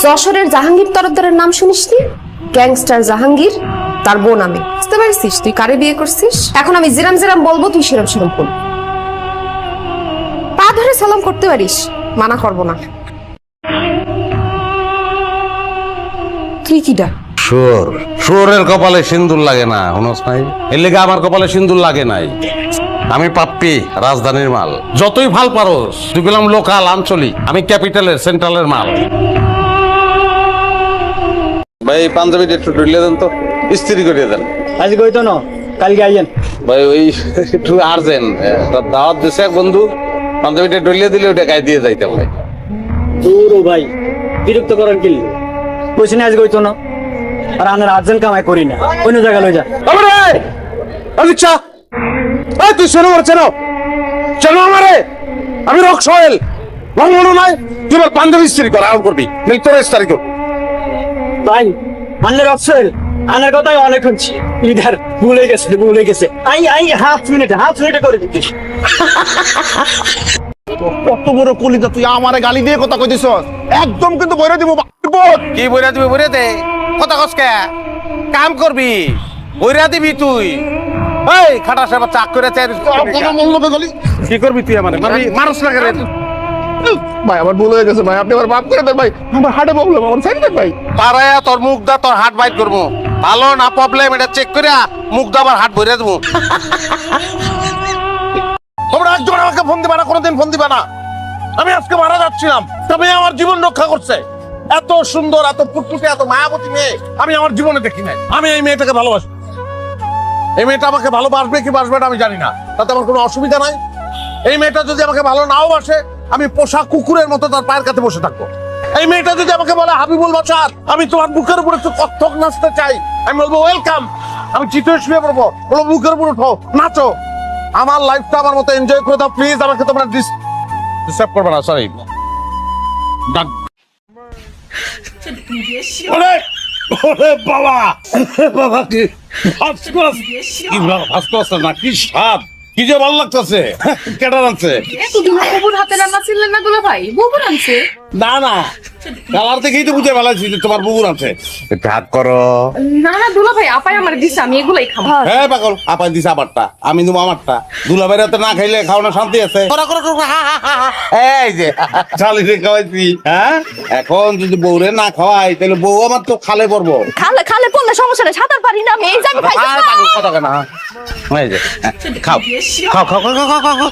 যশোরের জাহাঙ্গীর তরফদারের নাম শুনিসনি? গ্যাংস্টার জাহাঙ্গীর, তার বোন আমি। বুঝতে পারছিস তুই কারে বিয়ে করছিস? এখন আমি জিরাম জিরাম বলবো, তুই সেরম সেরম বল। পা ধরে সালাম করতে পারিস, মানা করবো না। তুই কি ডাক? শুয়োরের কপালে সিন্দুর লাগে না, হুনস নাই? এর লেগে আমার কপালে সিন্দুর লাগে নাই। আমি পাপ্পি, রাজধানীর মাল। যতই ভাল পারোস, তুই গেলাম লোকাল, আঞ্চলিক। আমি ক্যাপিটালের, সেন্ট্রালের মাল। ভাই পাঞ্জাবিটা একটু ডুলিয়ে দেন তো, ইস্ত্রি করিয়ে দেন। আজ কইতো না, কালকে আইয়েন। ভাই ওই একটু আর্জেন্ট, দাওয়াত দিছে এক বন্ধু, পাঞ্জাবিটা ডুলিয়ে দিলে ওটা গায়ে দিয়ে যাইতে ভাই। দূর ও ভাই, বিরক্ত করেন কি? কইছি না আজ কইতো না, আর আনার আর্জেন্ট কামাই করি না, অন্য জায়গা লই যা। আচ্ছা তুই শোনো চেনো চেনো আমারে, আমি রক সোহেল মনে নাই। তুই আমার পাঞ্জাবি ইস্ত্রি কর, আরাম করবি, নেই তোর ইস্তারি কর। ভাই আনার অপশন, আনার কথাই অনেক শুনছি, ইধার ভুলে গেছে। আই হাফ মিনিটে করে দিচ্ছি। কত বড় কলিজা, তুই আমারে গালি দিয়ে কথা কইতেছ? একদম কিন্তু বইরা দিব। কি বইরা দিবি? বইরা দে, কথা কসকে কাম করবি, বইরা দিবি তুই। এই খাটা সাহেব চাক করে কি করবি তুই? আমার মানুষ না করে ভাই আমার ভুল হয়ে গেছে ভাই, আপনি আমার মাফ করে দেন ভাই, আমার হার্টে প্রবলেম, আমার সাইড দেন ভাই। পারায়া তোর মুখ দা, তোর হাট বাইট করবো। ভালো না প্রবলেম, এটা চেক করে মুখ দা আবার হাট ভরে দেবো। তোমরা একজন আমাকে ফোন দিবা না, কোনোদিন ফোন দিবা না। আমি আজকে মারা যাচ্ছিলাম, তবে আমার জীবন রক্ষা করছে। এত সুন্দর, এত ফুটফুটে, এত মায়াবতী মেয়ে আমি আমার জীবনে দেখি নাই। আমি এই মেয়েটাকে ভালোবাসি। এই মেয়েটা আমাকে ভালোবাসবে কি বাসবে না আমি জানি না, তাতে আমার কোনো অসুবিধা নাই। এই মেয়েটা যদি আমাকে ভালো নাও বাসে, আমি পোষা কুকুরের মতো তার পায়ের কাছে বসে থাকবো। এই মেয়েটা যদি আমাকে বলে হাবিবুল বাসার, আমি তোমার বুকের উপর একটু কত্থক নাচতে চাই, আমি বলবো ওয়েলকাম। আমি চিত শুয়ে পড়বো, বলবো বুকের উপর উঠো, নাচো। আমার লাইফটা আমার মতো এনজয় করে দাও প্লিজ। আমাকে তোমরা ডিস্টার্ব করবে না, সরি। বাবা বাবা কি না, কি স্বাদ, কি যে ভালো লাগতেছে। কেটা রাখছে? হাতে রান্না ছিলেন না দুলা ভাই, বুবুর আনছে। না না, কালার থেকেই তো বুঝে ভালো তোমার বুবুর আছে। একটু হাত করো। না না দুলা ভাই, আপাই আমার দিছে, আমি এগুলাই খাবো। হ্যাঁ পাগল, আপাই দিছে আমারটা, আমি দেবো আমারটা। দুলাভাইরা তো না খাইলে খাওয়ানো শান্তি আছে। এই যে চালিয়ে খাওয়াইছি। হ্যাঁ, এখন যদি বউরে না খাওয়াই তাহলে বউ আমার তো খালে পড়বো। খালে পড়লে সমস্যা নেই, সাঁতার পারি না আমি, এই যে আমি খাইছি। কথা কেনা এই যে খাও খাও খাও খাও খাও খাও খাও।